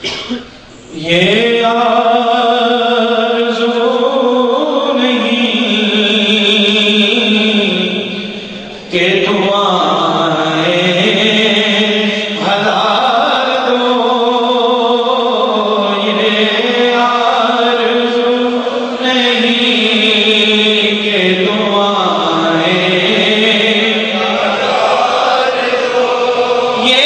یہ آرزو نہیں کہ دعائیں ہزار دو، یہ آرزو نہیں کہ دعائیں ہزار دو، یہ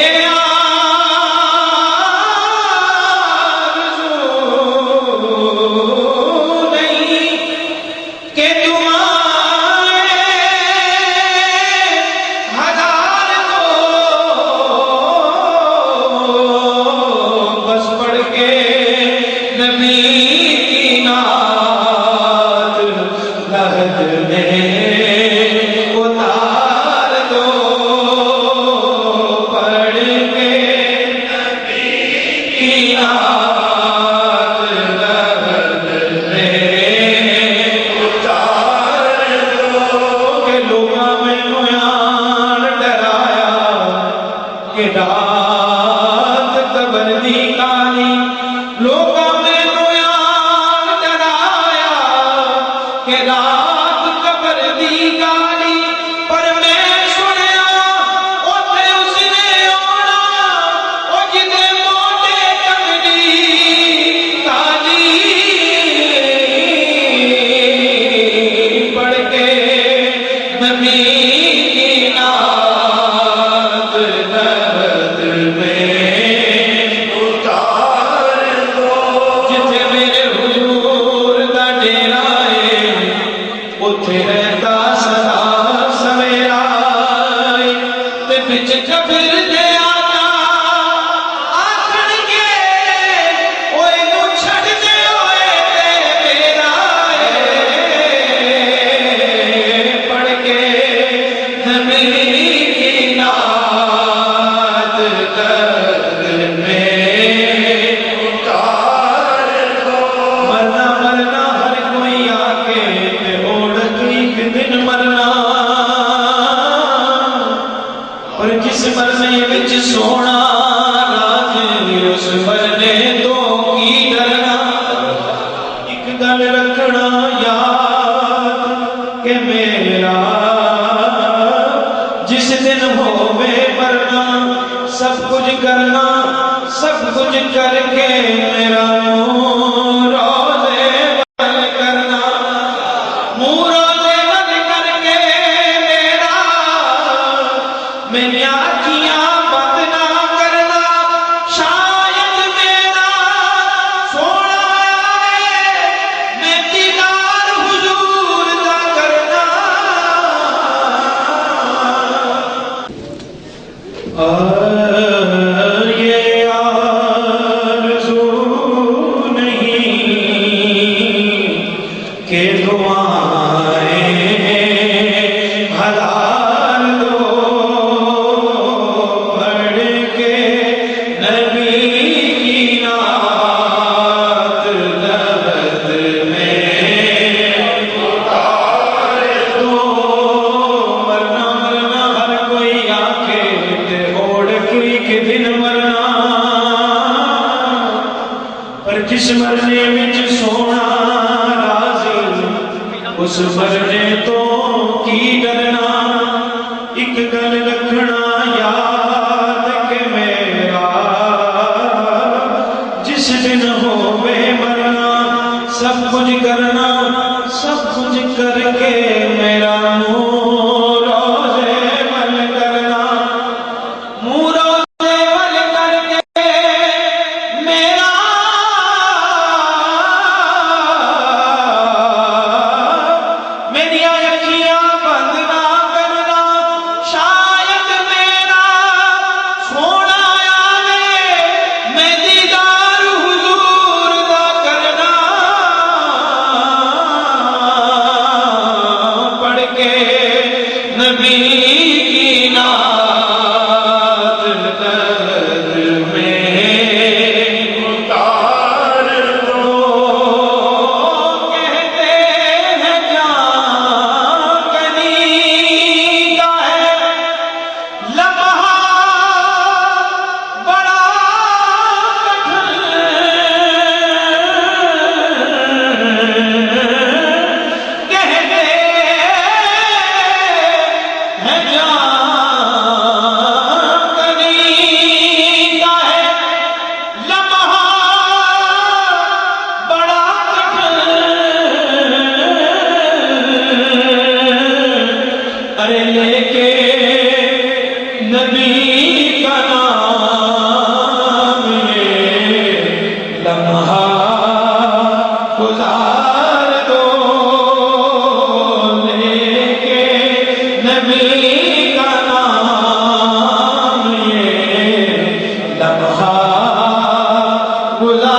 رات قبر دی کالی لوکاں میں نویان ڈرایا کہ رات قبر دی کالی، پر میں سنیا اوتھے اس نے آنا او جدے موٹے کملی کالی، پڑھ کے نبی کی نعت درد میں اتار دو، جتھے میرے حضور دا ڈیرا ہے اتھے رہتا سدا سویرا، تے بچ قبر دے آقا آکھن کے اوئے نو چھڑ دے ہوئے تے میرا ہے، پڑھ کے نبی کی نعت درد میں اتار دو، مرنا مرنا ہر کوئی آکے تے اوڑک ایک دن مرنا، اور جس مرنے وچ سونا راضی اس مرنے تو کی ڈرنا، ایک گل رکھنا یاد کہ میرا جس دن ہووے مرنا، سب کچھ کرنا سب کچھ کر کے میرا منہ روزے بند کرنا، منہ روزے بند کر کے میری آنکھیاں بند نہ کرنا، شاید میرا سونا آئے میں دیدار حضور دا کرنا، یہ آرزو نہیں کہ دعائیں ہزار دو، پڑھ کے نبی کی نعت درد میں اتار دو، مرنا مرنا ہر کوئی آکے تے اوڑک ایک دن مرنا، پر جس مرنے وچ سونا راضی اس مرنے تو کی ڈرنا، ایک گل رکھنا یاد کہ میرا جس دن ہووے مرنا، سب کچھ کرنا سب کچھ کر کے میرا منہ روزے بند کرنا، منہ روزے بند کر کے میرا میری آنکھیاں بند نہ کرنا، شاید میرا سونا آئے میں دیدار حضور دا کرنا، پڑھ کے گزار